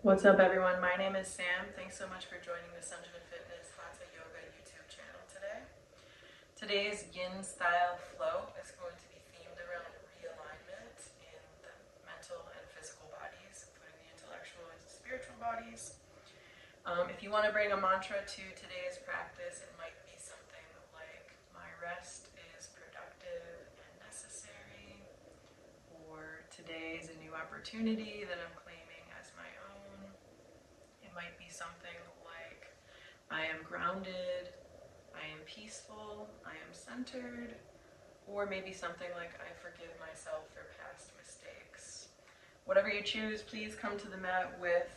What's up, everyone? My name is Sam. Thanks so much for joining the Sunshine Fitness Hatha Yoga YouTube channel today. Today's yin-style flow is going to be themed around realignment in the mental and physical bodies, including the intellectual and spiritual bodies. If you want to bring a mantra to today's practice, it might be something like, my rest is productive and necessary, or today is a new opportunity that I'm claiming as my own. It might be something like, I am grounded, I am peaceful, I am centered, or maybe something like, I forgive myself for past mistakes. Whatever you choose, please come to the mat with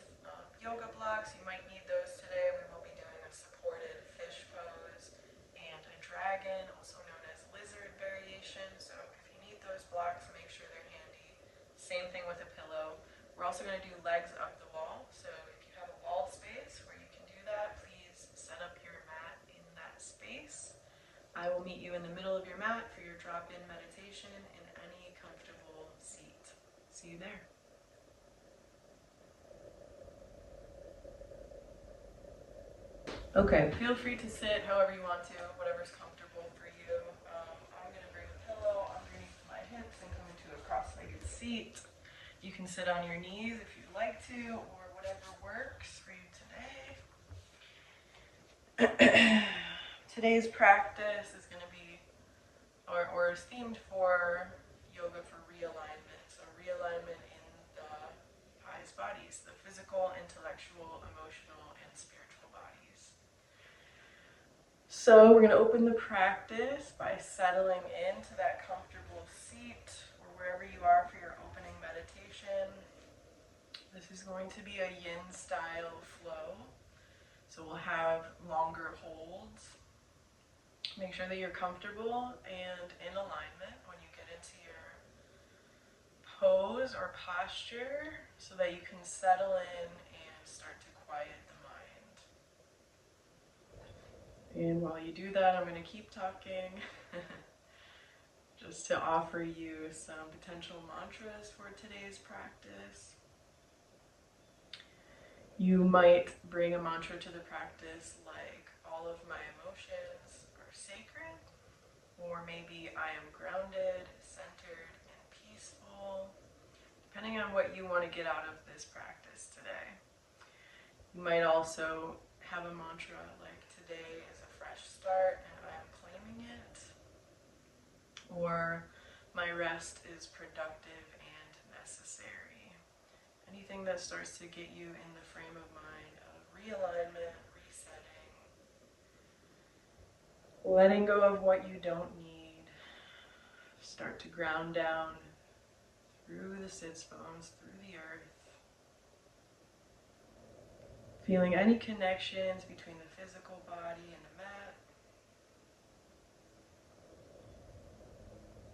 yoga blocks. You might need those today. We will be doing a supported fish pose and a dragon, also known as lizard variation. So if you need those blocks, make sure they're handy. Same thing with a pillow. We're also going to do legs up the wall. So if you have a wall space where you can do that, please set up your mat in that space. I will meet you in the middle of your mat for your drop-in meditation in any comfortable seat. See you there. Okay, feel free to sit however you want to, whatever's comfortable for you. I'm going to bring a pillow underneath my hips and come into a cross-legged seat. You can sit on your knees if you'd like to, or whatever works for you today. Today's practice is going to be, or is themed for yoga for realignment. So realignment in the highest bodies, the physical, intellectual, emotional, and spiritual bodies. So we're going to open the practice by settling into that comfortable seat or wherever you are for your opening meditation. This is going to be a yin-style flow. So we'll have longer holds. Make sure that you're comfortable and in alignment when you get into your pose or posture so that you can settle in and start to quiet the mind. And while you do that, I'm going to keep talking just to offer you some potential mantras for today's practice. You might bring a mantra to the practice like, all of my emotions are sacred, or maybe I am grounded, centered, and peaceful, depending on what you want to get out of this practice today. You might also have a mantra like, today is a fresh start and I am claiming it, or my rest is productive and necessary. Anything that starts to get you in the frame of mind of realignment, resetting, letting go of what you don't need. Start to ground down through the sits bones, through the earth. Feeling any connections between the physical body and the mat.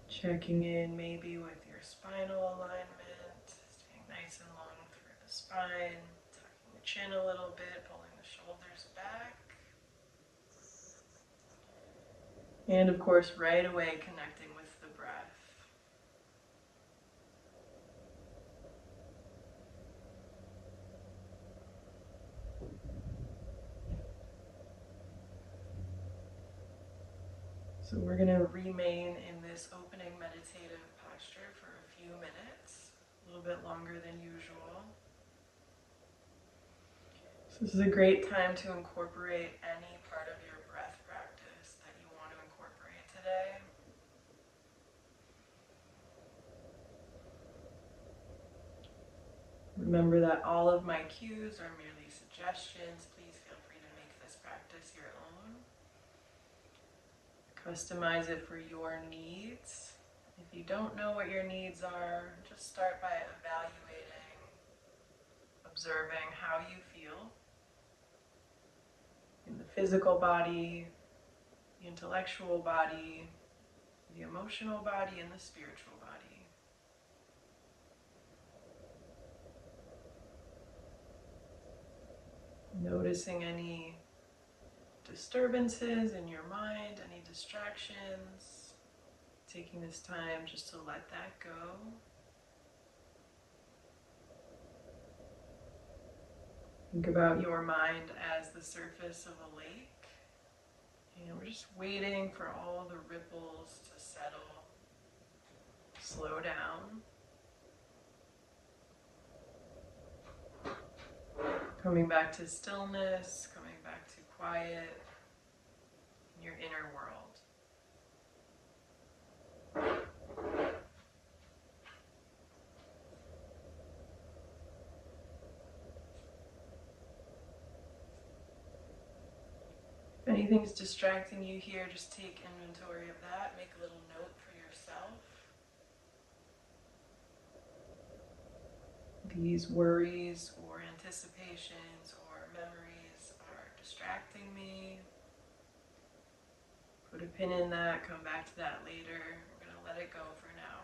Checking in maybe with your spinal alignment, staying nice and long through the spine, tucking the chin a little bit, pulling the shoulders back. And of course, right away connecting with the breath. So we're going to remain in this opening meditative posture for a few minutes, a little bit longer than usual. So this is a great time to incorporate any part of your breath practice that you want to incorporate today. Remember that all of my cues are merely suggestions. Please feel free to make this practice your own. Customize it for your needs. If you don't know what your needs are, just start by evaluating, observing how you feel in the physical body, the intellectual body, the emotional body, and the spiritual body. Noticing any disturbances in your mind, any distractions, taking this time just to let that go. Think about your mind as the surface of a lake. And we're just waiting for all the ripples to settle, slow down. Coming back to stillness, coming back to quiet in your inner world. If anything's distracting you here, just take inventory of that. Make a little note for yourself. These worries or anticipations or memories are distracting me. Put a pin in that, come back to that later. We're going to let it go for now.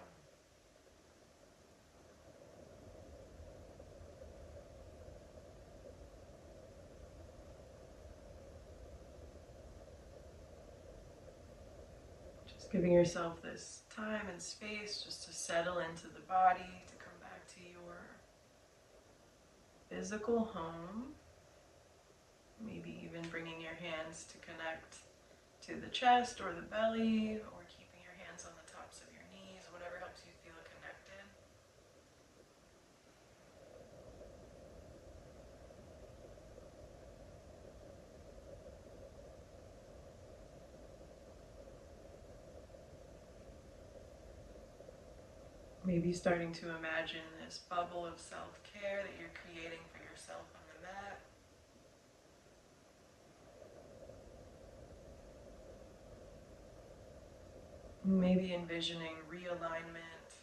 Just giving yourself this time and space just to settle into the body, to come back to your physical home. Maybe even bringing your hands to connect to the chest or the belly, or keeping your hands on the tops of your knees, whatever helps you feel connected. Maybe starting to imagine this bubble of self-care that you're creating for yourself on the mat. Maybe envisioning realignment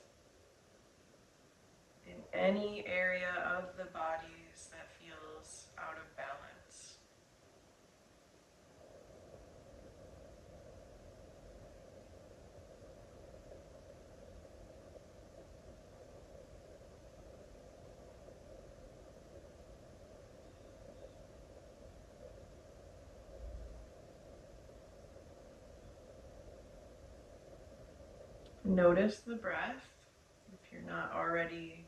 in any area of the bodies that feels out of balance. Notice the breath. If you're not already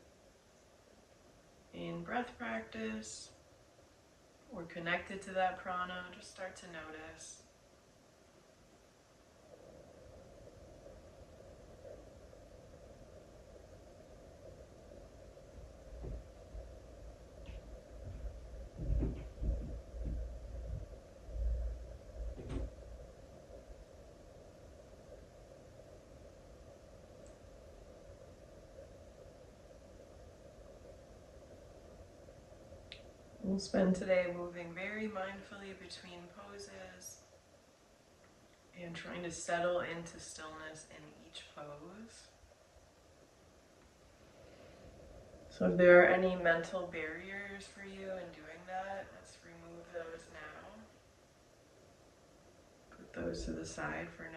in breath practice or connected to that prana, just start to notice. We'll spend today moving very mindfully between poses and trying to settle into stillness in each pose. So if there are any mental barriers for you in doing that, let's remove those now. Put those to the side for now.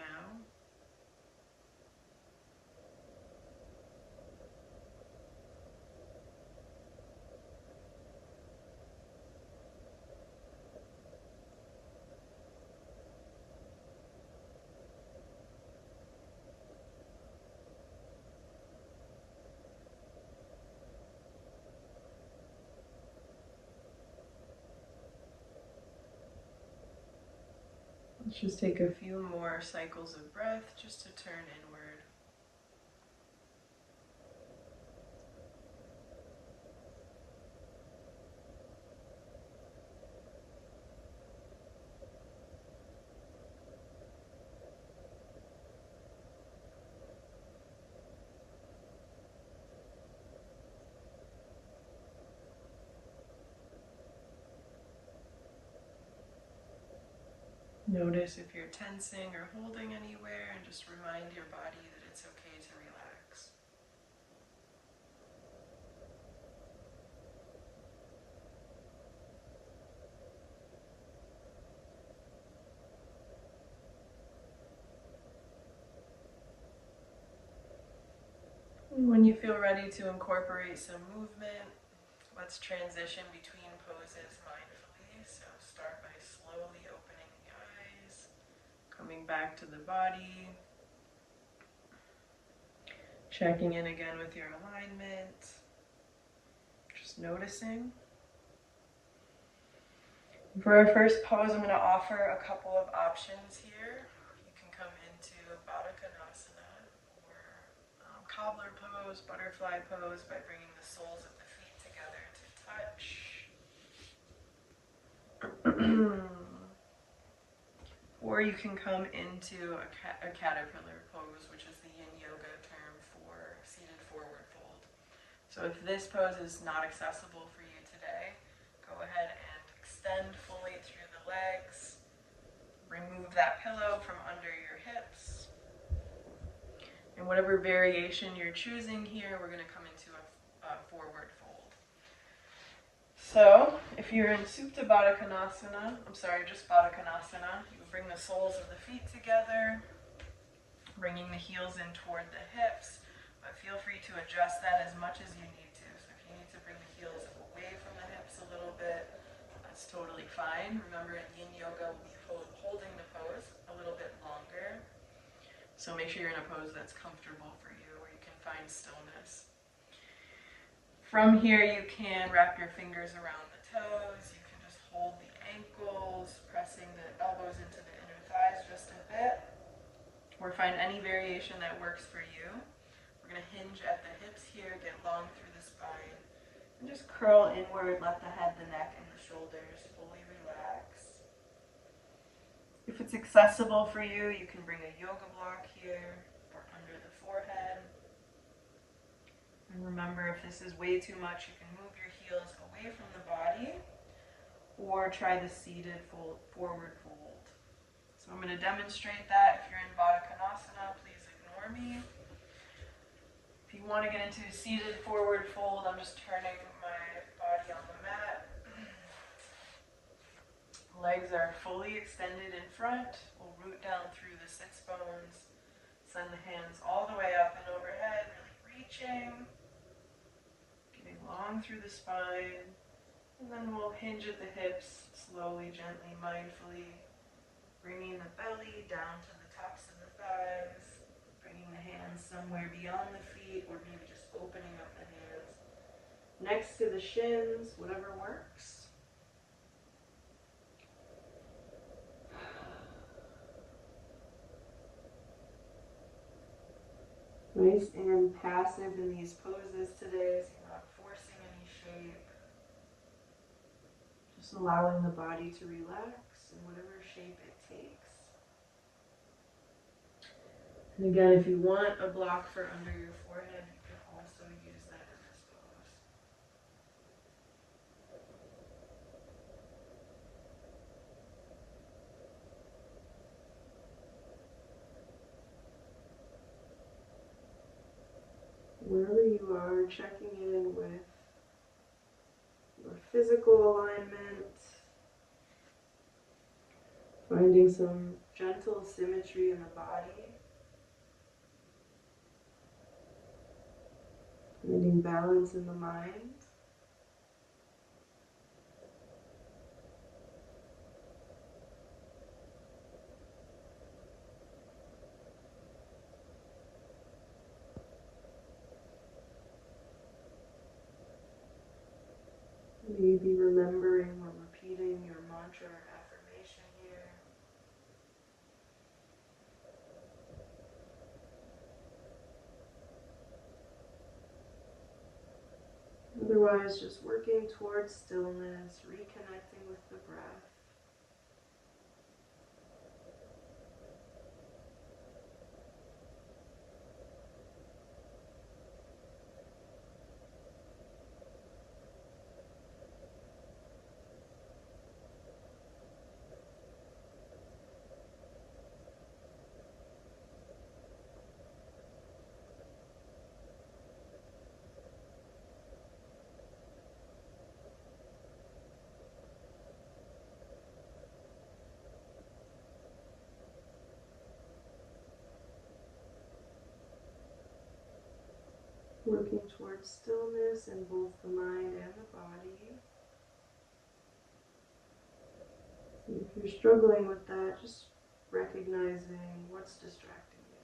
Let's just take a few more cycles of breath just to turn inward. Notice if you're tensing or holding anywhere, and just remind your body that it's okay to relax. And when you feel ready to incorporate some movement, let's transition between poses mindfully. So start by slowly opening the eyes, coming back to the body, checking in again with your alignment, just noticing. For our first pose, I'm going to offer a couple of options here. You can come into Baddha Konasana or cobbler pose, butterfly pose by bringing the soles of the feet together to touch. Or you can come into a caterpillar pose, which is the Yin Yoga term for seated forward fold. So if this pose is not accessible for you today, go ahead and extend fully through the legs. Remove that pillow from under your hips. And whatever variation you're choosing here, we're going to come into a forward fold. So if you're in Supta Baddha Konasana, just Baddha Konasana, you bring the soles of the feet together, bringing the heels in toward the hips, but feel free to adjust that as much as you need to. So if you need to bring the heels away from the hips a little bit, that's totally fine. Remember, in Yin Yoga, we'll be holding the pose a little bit longer. So make sure you're in a pose that's comfortable for you, where you can find stillness. From here, you can wrap your fingers around the toes. You can just hold the ankles, pressing the elbows into the inner thighs just a bit. Or find any variation that works for you. We're going to hinge at the hips here, get long through the spine, and just curl inward, let the head, the neck, and the shoulders fully relax. If it's accessible for you, you can bring a yoga block here or under the forehead. And remember, if this is way too much, you can move your heels away from the body or try the seated forward fold. So I'm going to demonstrate that. If you're in Baddha Konasana, please ignore me. If you want to get into seated forward fold, I'm just turning my body on the mat. Legs are fully extended in front. We'll root down through the sits bones. Send the hands all the way up and overhead, really reaching. Getting long through the spine. And then we'll hinge at the hips, slowly, gently, mindfully. Bringing the belly down to the tops of the thighs. Bringing the hands somewhere beyond the feet, or maybe just opening up the hands next to the shins, whatever works. Nice and passive in these poses today, so you're not forcing any shape. Just allowing the body to relax in whatever shape it takes. And again, if you want a block for under your forehead, you can also use that in this pose. Wherever you are, checking in with your physical alignment, finding some gentle symmetry in the body, finding balance in the mind. Maybe remembering or repeating your mantra or affirmation here. Otherwise, just working towards stillness, reconnecting with the breath. Working towards stillness in both the mind and the body. And if you're struggling with that, just recognizing what's distracting you.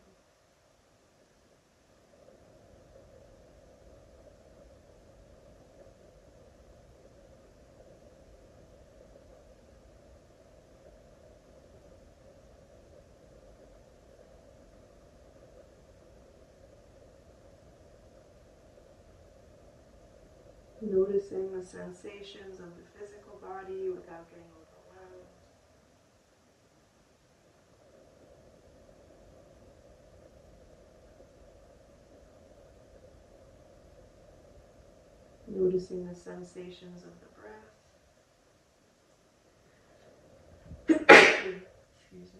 Noticing the sensations of the physical body without getting overwhelmed. Noticing the sensations of the breath. Excuse me.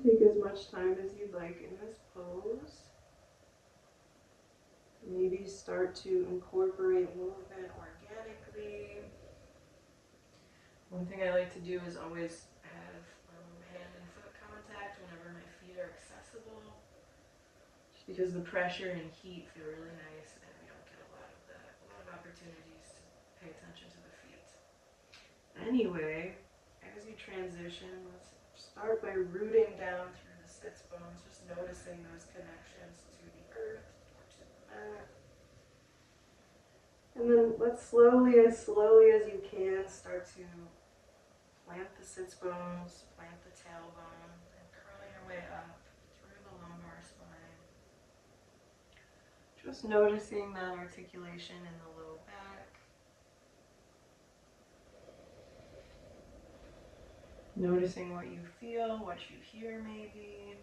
Take as much time as you'd like in this pose. Maybe start to incorporate movement organically. One thing I like to do is always have hand and foot contact whenever my feet are accessible. Just because the pressure and heat feel really nice and we don't get a lot of opportunities to pay attention to the feet. Anyway, as you transition, let's start by rooting down through the sits bones, just noticing those connections to the earth or to the mat. And then let's slowly as you can, start to plant the sits bones, plant the tailbone, and curl your way up through the lumbar spine. Just noticing that articulation in the low back. Noticing what you feel, what you hear maybe.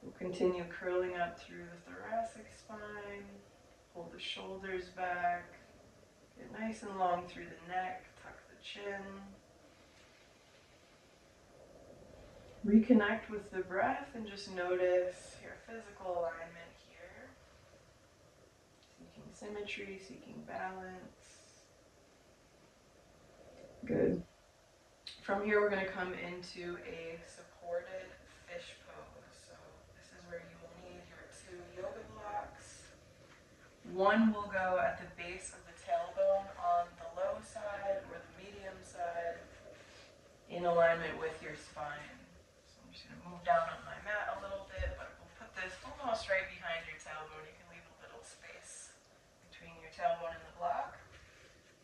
We'll continue curling up through the thoracic spine. Pull the shoulders back. Get nice and long through the neck. Tuck the chin. Reconnect with the breath and just notice your physical alignment here. Seeking symmetry, seeking balance. Good. From here, we're going to come into a supported fish pose. So this is where you will need your 2 yoga blocks. One will go at the base of the tailbone on the low side or the medium side in alignment with your spine. So I'm just going to move down on my mat a little bit, but we'll put this almost right behind your tailbone. You can leave a little space between your tailbone and the block.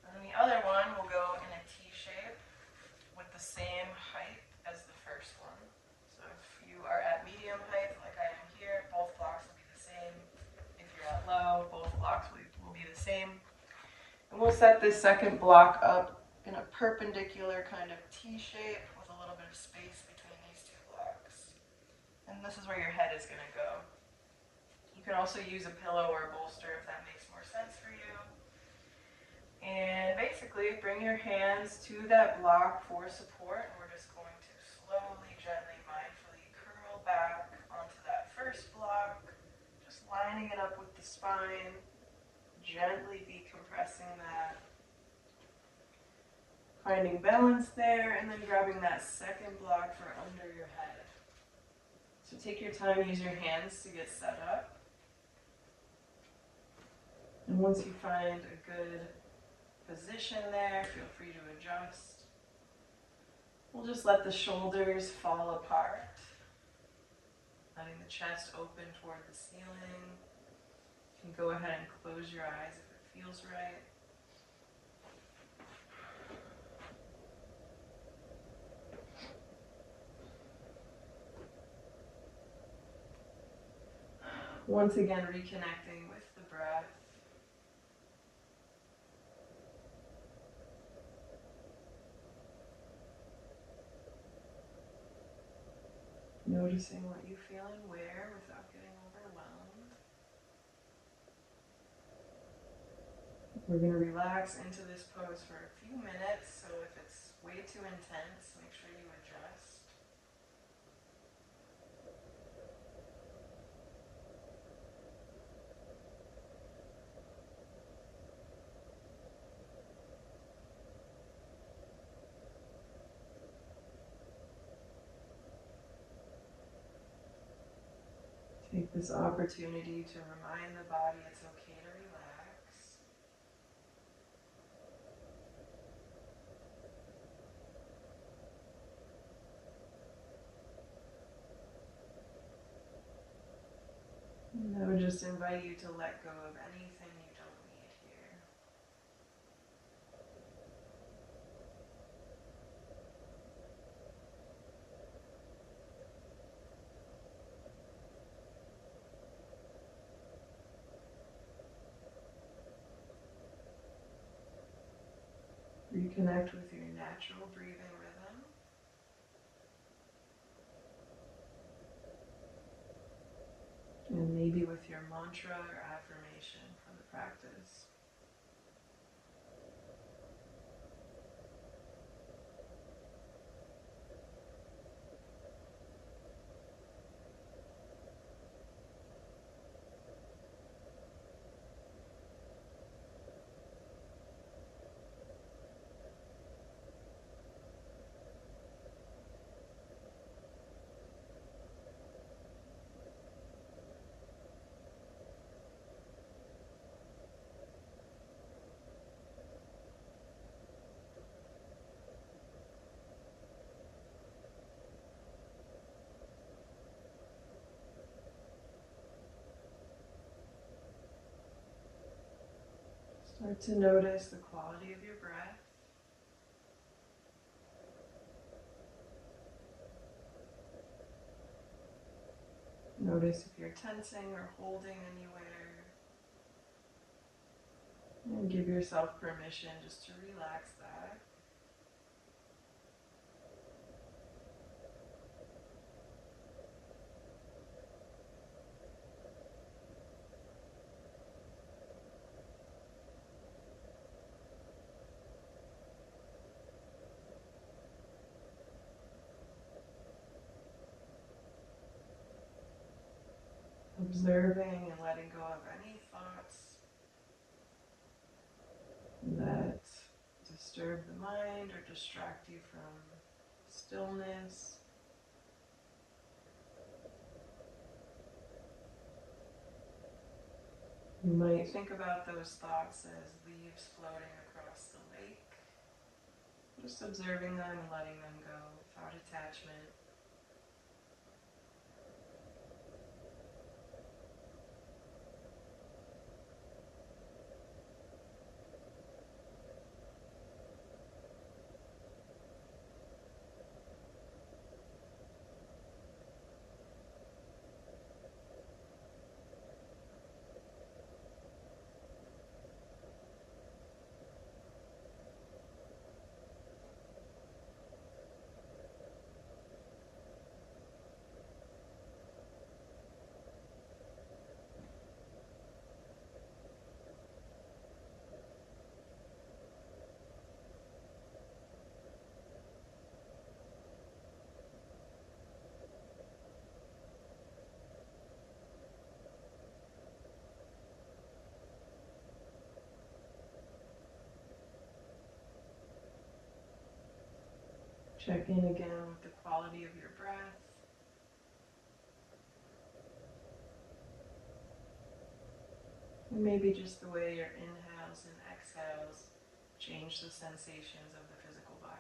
And then the other one will go in a T shape with the same height as the first one. So if you are at medium height, like I am here, both blocks will be the same. If you're at low, both blocks will be the same. And we'll set this second block up in a perpendicular kind of T shape with a little bit of space between these 2 blocks. And this is where your head is going to go. You can also use a pillow or a bolster if that makes more sense for you. And basically, bring your hands to that block for support. And we're just going to slowly, gently, mindfully curl back onto that first block. Just lining it up with the spine. Gently decompressing that. Finding balance there, and then grabbing that second block for under your head. So take your time, use your hands to get set up. And once you find a good position there, feel free to adjust. We'll just let the shoulders fall apart, letting the chest open toward the ceiling. You can go ahead and close your eyes if it feels right. Once again, reconnecting with the breath. Noticing what you feel and where without getting overwhelmed. We're going to relax into this pose for a few minutes, so if it's way too intense, make sure you adjust. Take this opportunity to remind the body it's okay to relax. And I would just invite you to let go of anything you don't need here. Reconnect with your natural breathing rhythm. And maybe with your mantra or affirmation for the practice. Start to notice the quality of your breath. Notice if you're tensing or holding anywhere. And give yourself permission just to relax that. Observing and letting go of any thoughts that disturb the mind or distract you from stillness. You might think about those thoughts as leaves floating across the lake. Just observing them and letting them go without attachment. Check in again with the quality of your breath. And maybe just the way your inhales and exhales change the sensations of the physical body.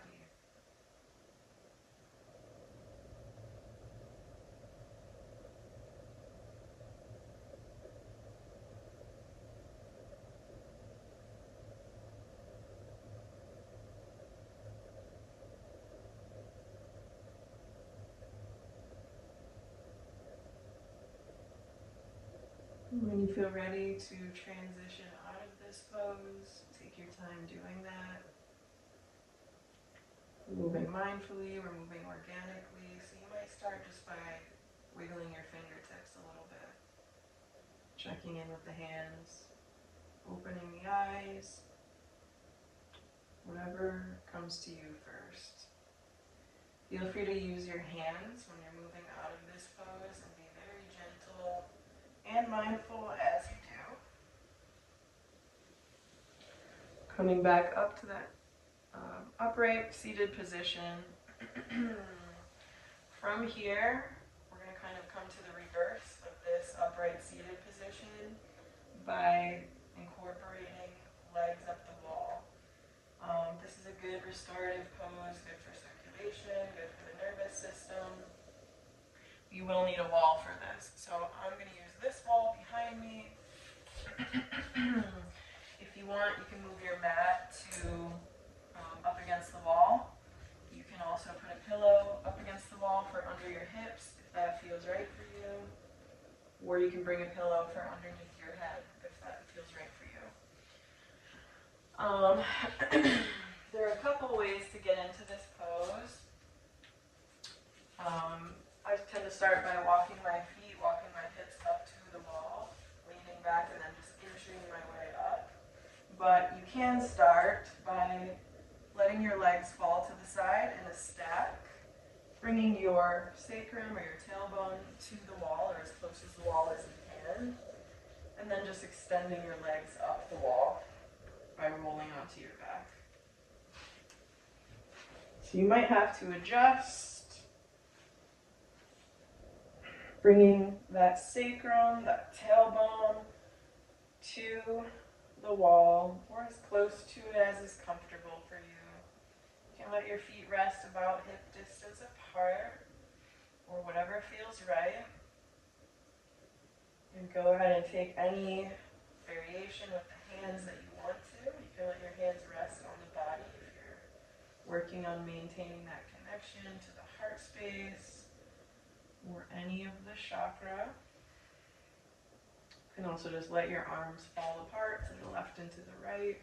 When you feel ready to transition out of this pose, take your time doing that. We're moving mindfully, we're moving organically, so you might start just by wiggling your fingertips a little bit, checking in with the hands, opening the eyes, whatever comes to you first. Feel free to use your hands when you're moving out of this pose and be very gentle and mindful as you do. Coming back up to that upright seated position. From here, we're going to kind of come to the reverse of this upright seated position by incorporating legs up the wall. This is a good restorative pose, good for circulation, good for the nervous system. You will need a wall for this. So I'm going to use this wall behind me. If you want, you can move your mat to up against the wall. You can also put a pillow up against the wall for under your hips, if that feels right for you. Or you can bring a pillow for underneath your head, if that feels right for you. There are a couple ways to get into this pose. I tend to start by walking my hips up to the wall, leaning back and then just inching my way up. But you can start by letting your legs fall to the side in a stack, bringing your sacrum or your tailbone to the wall or as close as the wall as you can, and then just extending your legs up the wall by rolling onto your back. So you might have to adjust, bringing that sacrum, that tailbone to the wall or as close to it as is comfortable for you. You can let your feet rest about hip distance apart or whatever feels right. And go ahead and take any variation with the hands that you want to. You can let your hands rest on the body if you're working on maintaining that connection to the heart space or any of the chakra. You can also just let your arms fall apart to the left and to the right.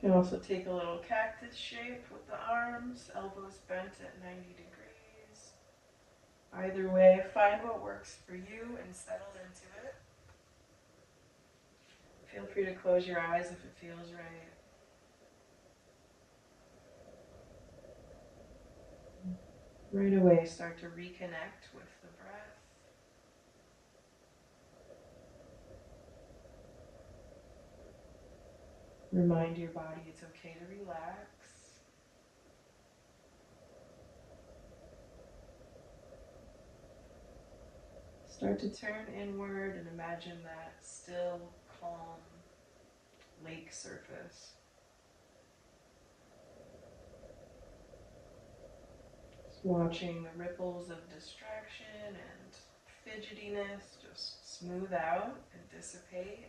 You can also take a little cactus shape with the arms, elbows bent at 90 degrees. Either way, find what works for you and settle into it. Feel free to close your eyes if it feels right. Right away, start to reconnect with the breath. Remind your body it's okay to relax. Start to turn inward and imagine that still, calm lake surface. Just watching the ripples of distraction and fidgetiness just smooth out and dissipate.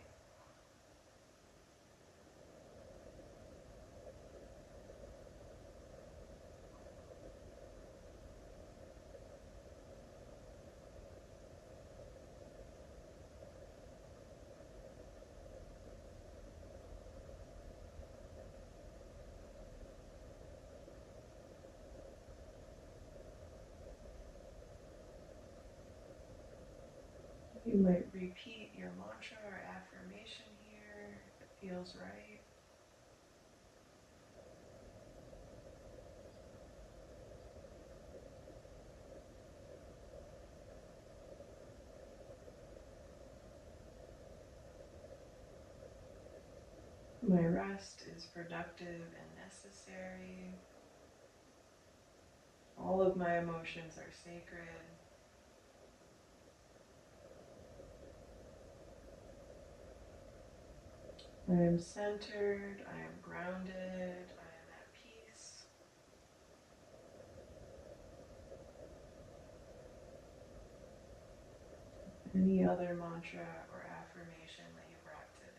You might repeat your mantra or affirmation here if it feels right. My rest is productive and necessary. All of my emotions are sacred. I am centered, I am grounded, I am at peace. Any other mantra or affirmation that you brought today.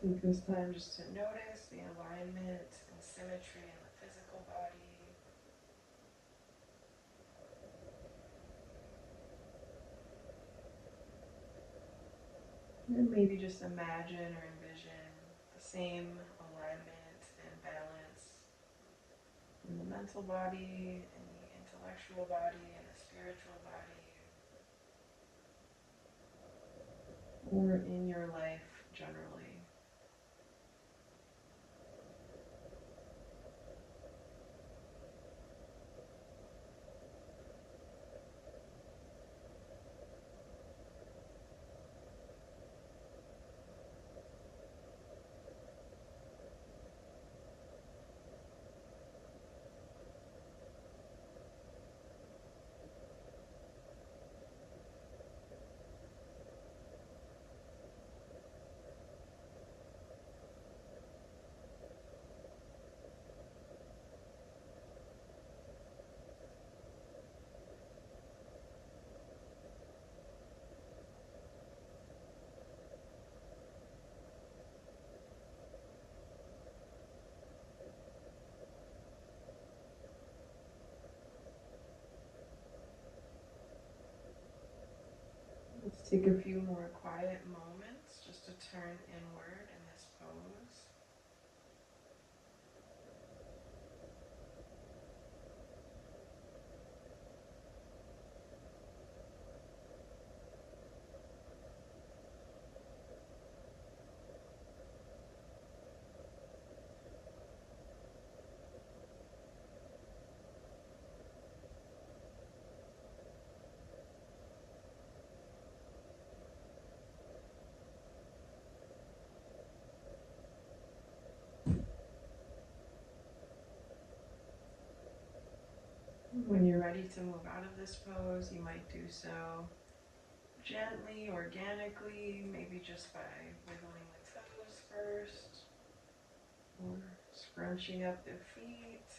Take this time just to notice the alignment and symmetry in the physical body. And maybe just imagine or envision the same alignment and balance in the mental body, in the intellectual body, in the spiritual body, or in your life generally. Let's take a few more quiet moments just to turn inward in this pose. When you're ready to move out of this pose, you might do so gently, organically, maybe just by wiggling the toes first, or scrunching up the feet,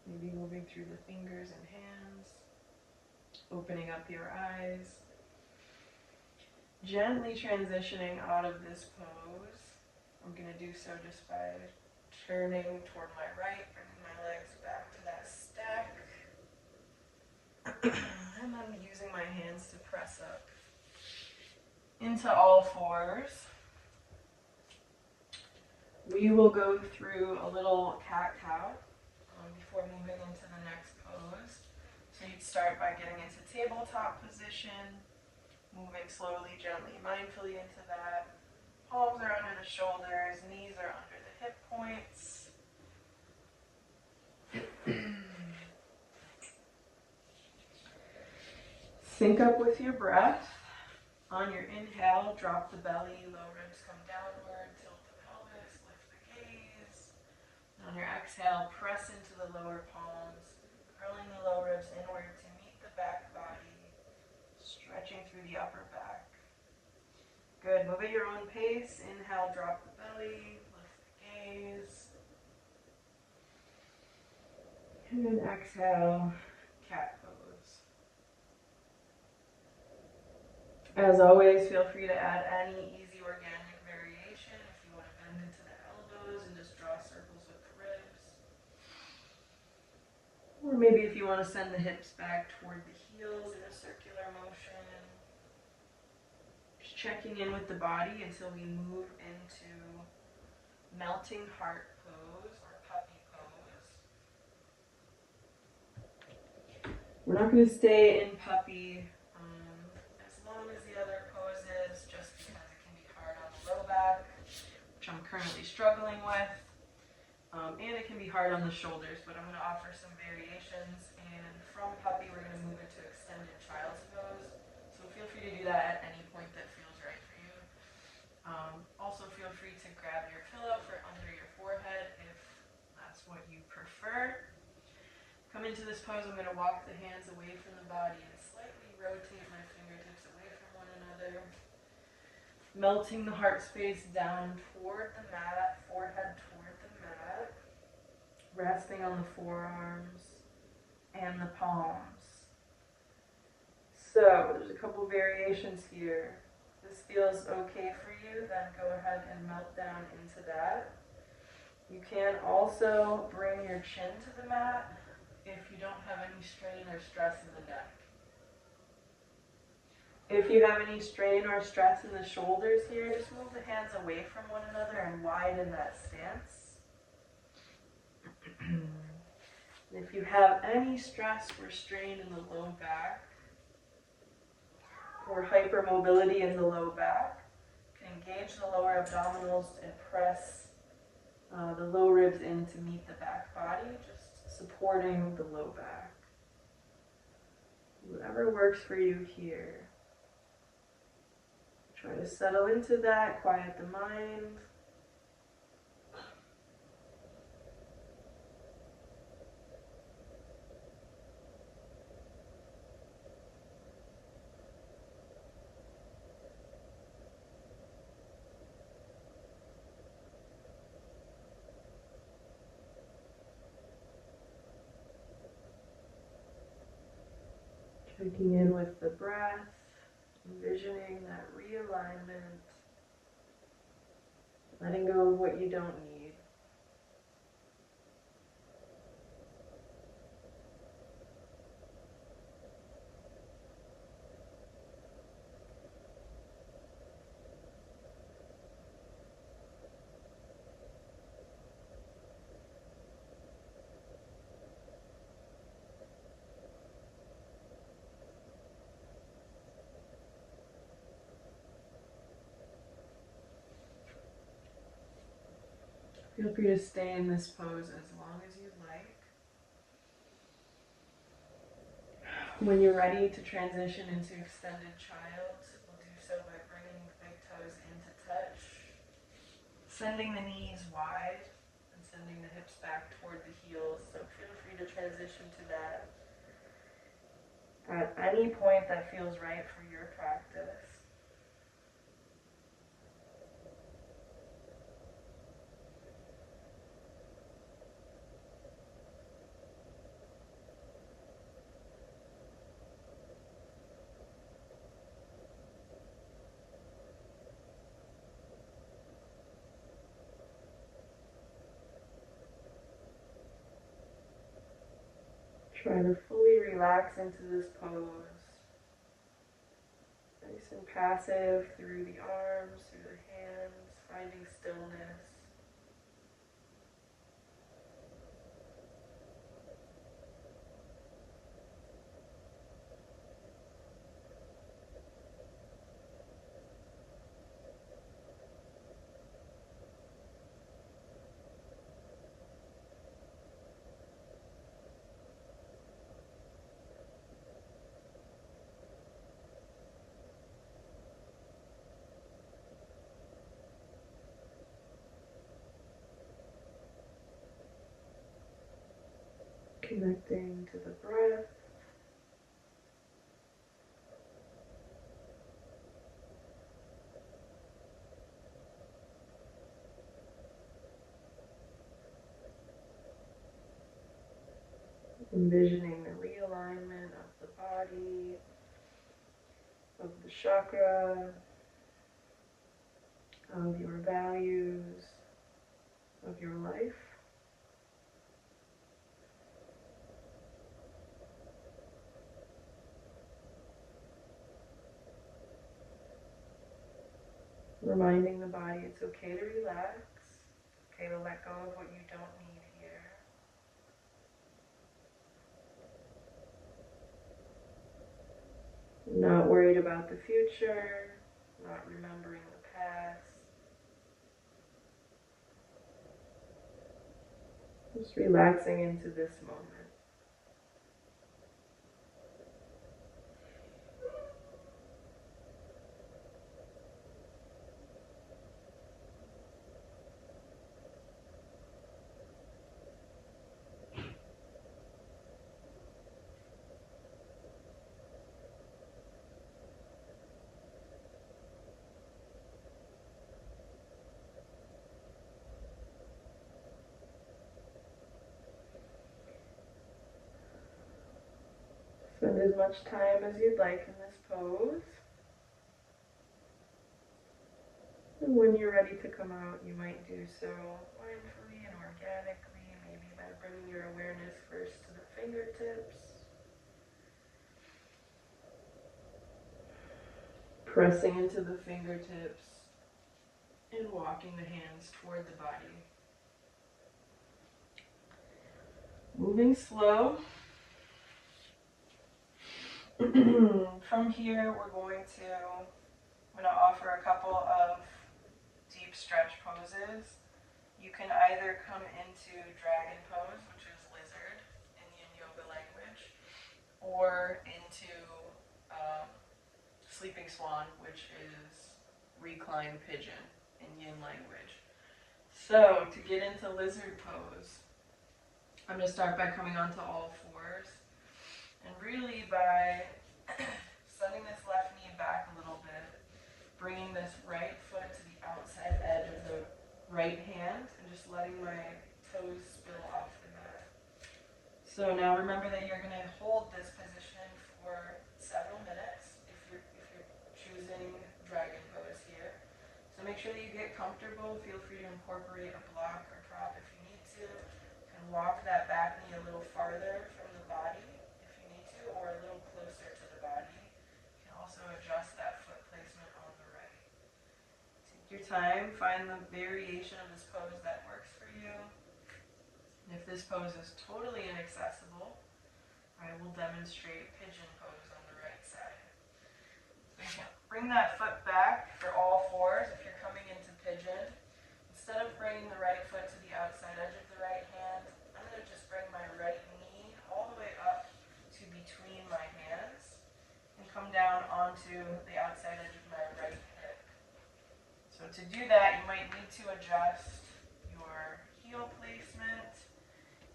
maybe moving through the fingers and hands, opening up your eyes. Gently transitioning out of this pose. I'm going to do so just by turning toward my right, bringing my legs back to that stack, and then using my hands to press up into all fours. We will go through a little cat-cow before moving into the next pose. So you'd start by getting into tabletop position, moving slowly, gently, mindfully into that. Palms are under the shoulders, knees are under the hip points. Sync up with your breath. On your inhale, drop the belly, low ribs come downward, tilt the pelvis, lift the gaze. On your exhale, press into the lower palms, curling the low ribs inward to meet the back body, stretching through the upper back. Good, move at your own pace. Inhale, drop the belly, lift the gaze. And then exhale, cat pose. As always, feel free to add any easy organic variation if you want to bend into the elbows and just draw circles with the ribs. Or maybe if you want to send the hips back toward the heels in a circular motion. Just checking in with the body until we move into melting heart pose or puppy pose. We're not going to stay in puppy as long as the other poses, just because it can be hard on the low back, which I'm currently struggling with, and it can be hard on the shoulders, but I'm going to offer some variations, and from puppy we're going to move into extended child's pose, so feel free to do that at any point that feels right for you. Also feel free to grab your pillow for under your forehead if that's what you prefer. Come into this pose, I'm going to walk the hands away from the body and slightly rotate my fingertips away from one another. Melting the heart space down toward the mat, forehead toward the mat. Resting on the forearms and the palms. So there's a couple variations here. This feels okay for you, then go ahead and melt down into that. You can also bring your chin to the mat if you don't have any strain or stress in the neck. If you have any strain or stress in the shoulders here, just move the hands away from one another and widen that stance. And if you have any stress or strain in the low back or hypermobility in the low back, you can engage the lower abdominals and press the low ribs in to meet the back body, just supporting the low back. Whatever works for you here. Try to settle into that, quiet the mind. Checking in with the breath, envisioning that realignment, letting go of what you don't need. Feel free to stay in this pose as long as you'd like. When you're ready to transition into extended child, we'll do so by bringing the big toes into touch, sending the knees wide, and sending the hips back toward the heels. So feel free to transition to that at any point that feels right for your practice. Try to fully relax into this pose. Nice and passive through the arms, through the hands, finding stillness. Connecting to the breath. Envisioning the realignment of the body, of the chakra, of your values, of your life. Reminding the body it's okay to relax, okay to let go of what you don't need here. Not worried about the future, not remembering the past. Just relaxing into this moment. Spend as much time as you'd like in this pose. And when you're ready to come out, you might do so mindfully and organically, maybe by bringing your awareness first to the fingertips, pressing into the fingertips, and walking the hands toward the body. Moving slow. From here, I'm going to offer a couple of deep stretch poses. You can either come into dragon pose, which is lizard in Yin Yoga language, or into sleeping swan, which is reclined pigeon in Yin language. So to get into lizard pose, I'm going to start by coming onto all fours, and really by sending this left knee back a little bit, bringing this right foot to the outside edge of the right hand, and just letting my toes spill off the mat. So now remember that you're going to hold this position for several minutes if you're choosing dragon pose here. So make sure that you get comfortable. Feel free to incorporate a block or prop if you need to. You can walk that back knee a little farther from the body if you need to, or a little closer to the body. You can also adjust that foot placement on the right. Take your time, find the variation of this pose that works for you. And if this pose is totally inaccessible, I will demonstrate pigeon pose on the right side. Bring that foot back for all fours if you're coming into pigeon. Instead of bringing the right foot to the outside edge of the right hand, I'm going to just bring my right knee all the way up to between my hands and come down onto the outside edge of my right hip. So to do that, you might need to adjust your heel placement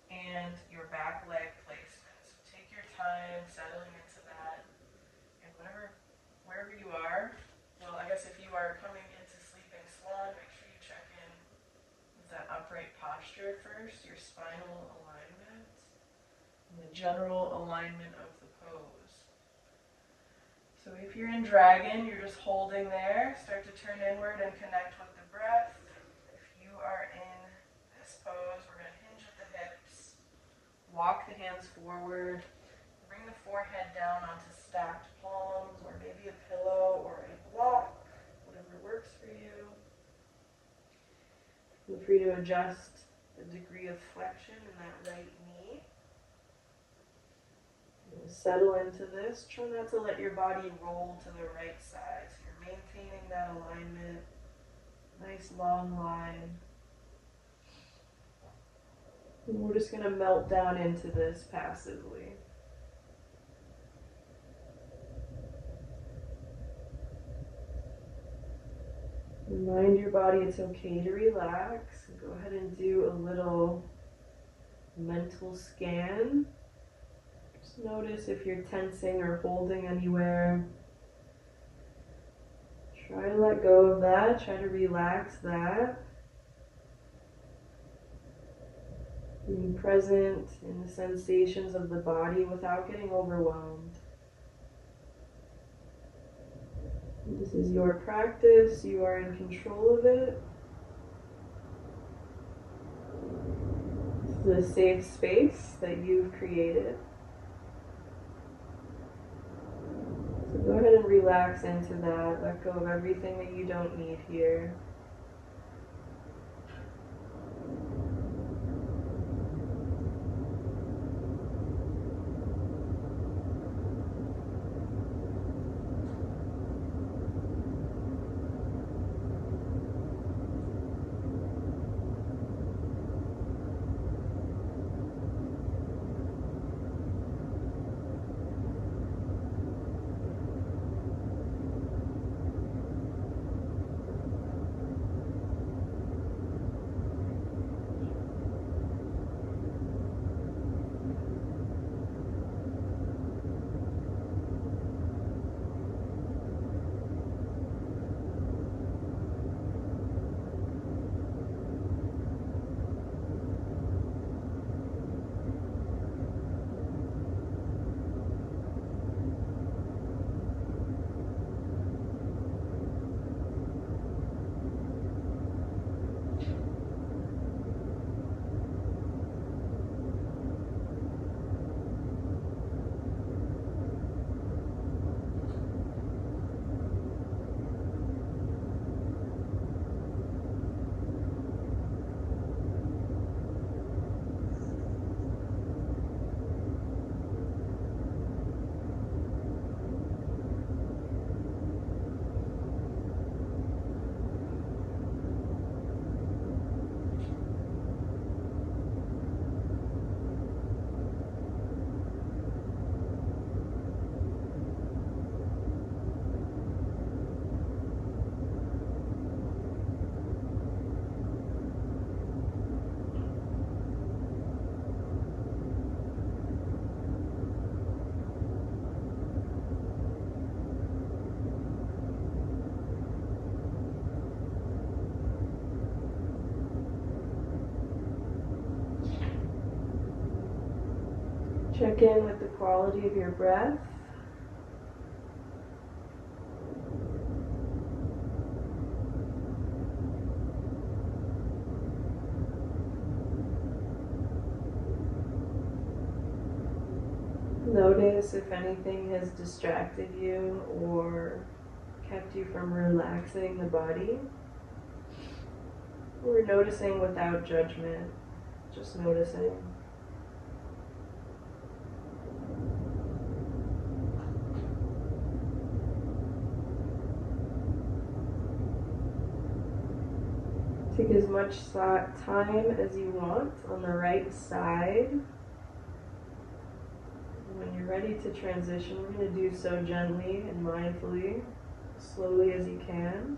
and your back leg placement. So take your time settling into that, and wherever you are, well, I guess if you are coming into sleeping swan, make sure you check in with that upright posture first, your spinal alignment, and the general alignment of the pose. So if you're in dragon, you're just holding there. Start to turn inward and connect with the breath. If you are in this pose, we're going to hinge at the hips, walk the hands forward, bring the forehead down onto stacked palms, or maybe a pillow or a block, whatever works for you. Feel free to adjust the degree of flexion in that right knee. Settle into this. Try not to let your body roll to the right side. So you're maintaining that alignment. Nice long line. And we're just going to melt down into this passively. Remind your body it's okay to relax. Go ahead and do a little mental scan. Just notice if you're tensing or holding anywhere. Try to let go of that. Try to relax that. Being present in the sensations of the body without getting overwhelmed. This is your practice. You are in control of it. This is a safe space that you've created. So go ahead and relax into that. Let go of everything that you don't need here. check in with the quality of your breath. Notice if anything has distracted you or kept you from relaxing the body. We're noticing without judgment, just noticing. Take as much time as you want on the right side. When you're ready to transition, we're going to do so gently and mindfully, slowly as you can.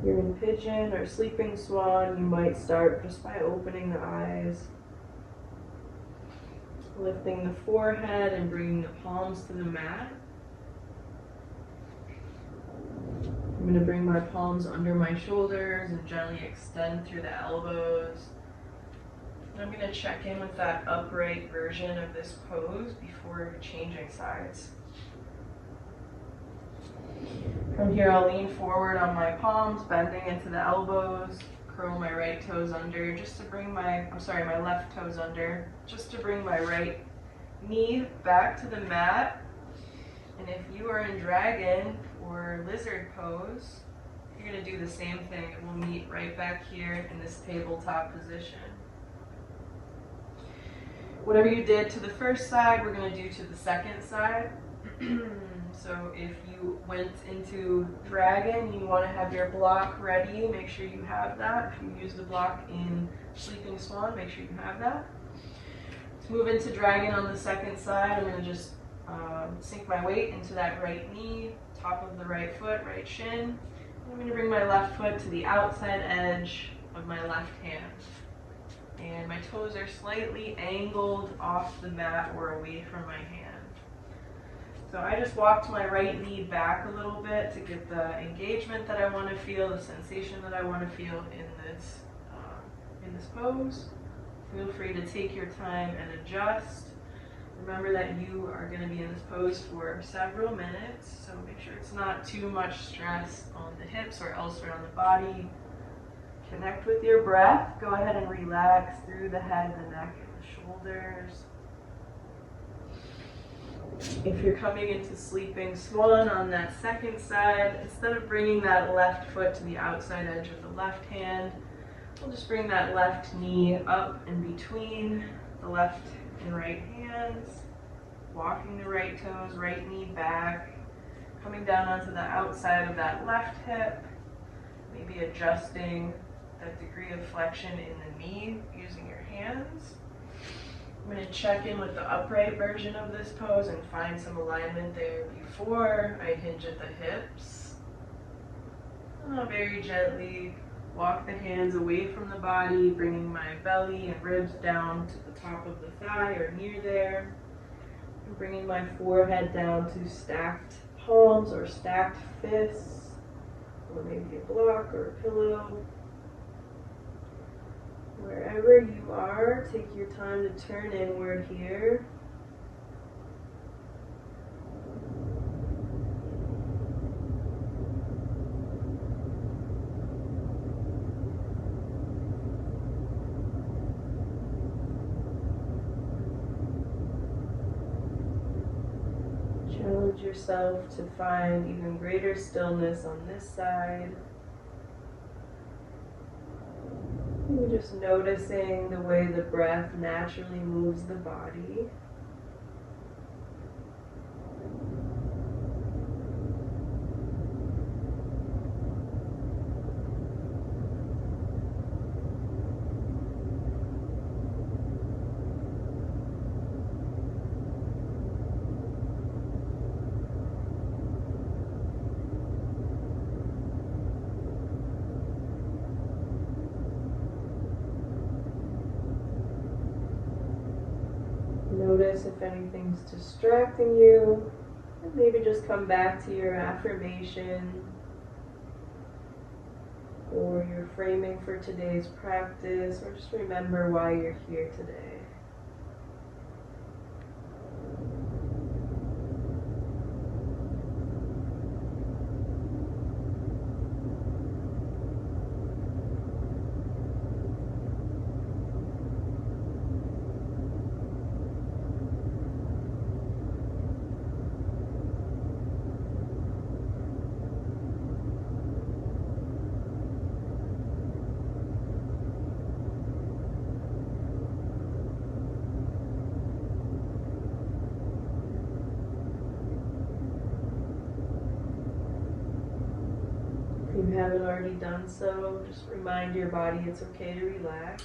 You're in pigeon or sleeping swan, you might start just by opening the eyes, lifting the forehead and bringing the palms to the mat. I'm going to bring my palms under my shoulders and gently extend through the elbows. I'm going to check in with that upright version of this pose before changing sides. From here, I'll lean forward on my palms, bending into the elbows, curl my right toes under, just to bring my left toes under, just to bring my right knee back to the mat. And if you are in dragon or lizard pose, you're going to do the same thing. It will meet right back here in this tabletop position. Whatever you did to the first side, we're going to do to the second side. So if you went into dragon, you want to have your block ready. Make sure you have that. If you use the block in sleeping swan, make sure you have that. Let's move into dragon on the second side. I'm going to just sink my weight into that right knee, top of the right foot, right shin. I'm going to bring my left foot to the outside edge of my left hand. And my toes are slightly angled off the mat or away from my hand. So I just walked my right knee back a little bit to get the engagement that I want to feel, the sensation that I want to feel in this pose. Feel free to take your time and adjust. Remember that you are going to be in this pose for several minutes, so make sure it's not too much stress on the hips or elsewhere on the body. Connect with your breath. Go ahead and relax through the head, the neck, and the shoulders. If you're coming into sleeping swan on that second side, instead of bringing that left foot to the outside edge of the left hand, we'll just bring that left knee up in between the left and right hands, walking the right toes, right knee back, coming down onto the outside of that left hip, maybe adjusting that degree of flexion in the knee using your hands. I'm going to check in with the upright version of this pose and find some alignment there before I hinge at the hips. Very gently walk the hands away from the body, bringing my belly and ribs down to the top of the thigh or near there. And bringing my forehead down to stacked palms or stacked fists, or maybe a block or a pillow. Wherever you are, take your time to turn inward here. Challenge yourself to find even greater stillness on this side. You're just noticing the way the breath naturally moves the body. Notice if anything's distracting you, and maybe just come back to your affirmation. or you're framing for today's practice, or just remember why you're here today. If you haven't already done so, just remind your body it's okay to relax.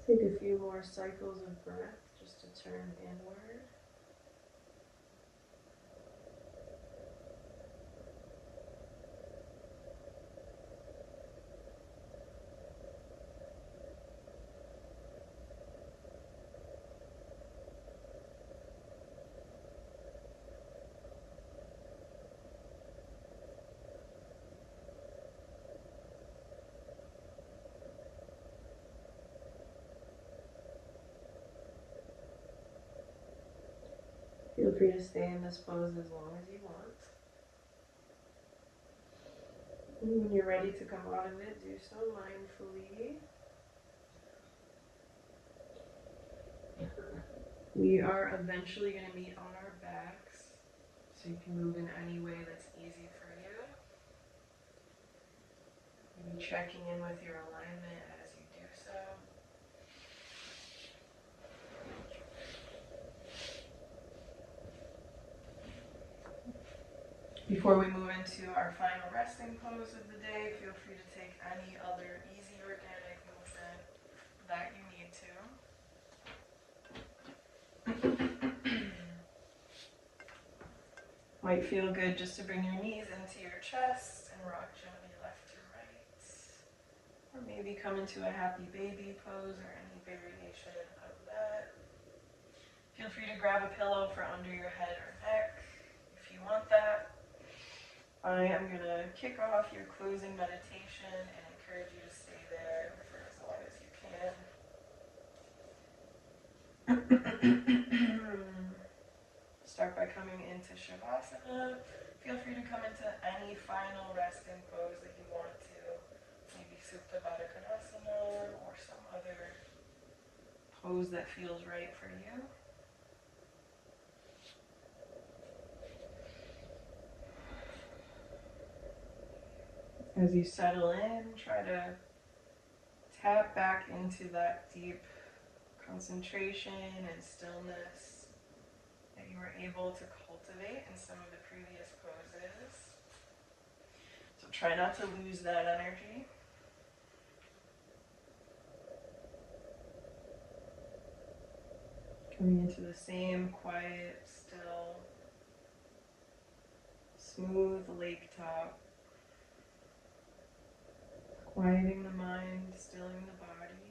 Take a few more cycles of breath just to turn inward. Feel free to stay in this pose as long as you want. And when you're ready to come out of it, do so mindfully. We are eventually going to meet on our backs, so you can move in any way that's easy for you. Maybe checking in with your alignment as you do so. Before we move into our final resting pose of the day, feel free to take any other easy organic movement that you need to. Might feel good just to bring your knees into your chest and rock gently left to right. Or maybe come into a happy baby pose or any variation of that. Feel free to grab a pillow for under your head or neck if you want that. I am going to kick off your closing meditation and encourage you to stay there for as long as you can. Start by coming into Shavasana. Feel free to come into any final resting pose that you want to. Maybe Supta Baddha Konasana or some other pose that feels right for you. As you settle in, try to tap back into that deep concentration and stillness. that you were able to cultivate in some of the previous poses. So try not to lose that energy. Coming into the same quiet, still, smooth lake top. Quieting the mind, stilling the body.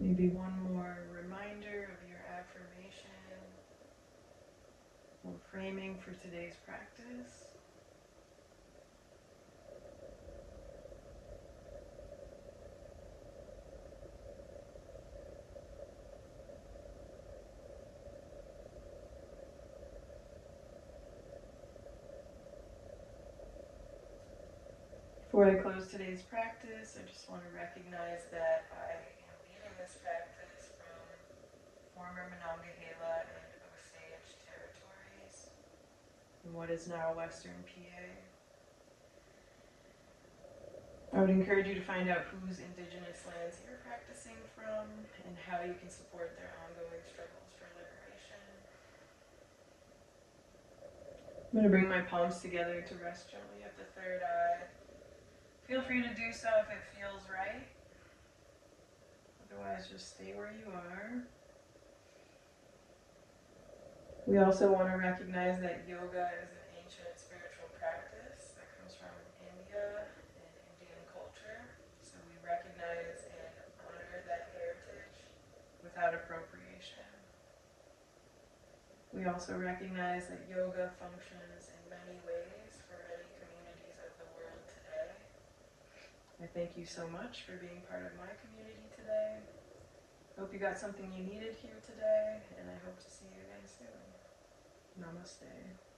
Maybe one more reminder of your affirmation or framing for today's practice. Before I close today's practice, I just want to recognize that I am leading this practice from former Monongahela and Osage territories in what is now Western PA. I would encourage you to find out whose indigenous lands you're practicing from and how you can support their ongoing struggles for liberation. I'm going to bring my palms together to rest gently at the third eye. Feel free to do so if it feels right. Otherwise, just stay where you are. We also want to recognize that yoga is an ancient spiritual practice that comes from India and Indian culture. So we recognize and honor that heritage without appropriation. We also recognize that yoga functions in many ways for many communities of the world today. I thank you so much for being part of my community today. Hope you got something you needed here today, and I hope to see you again soon. Namaste.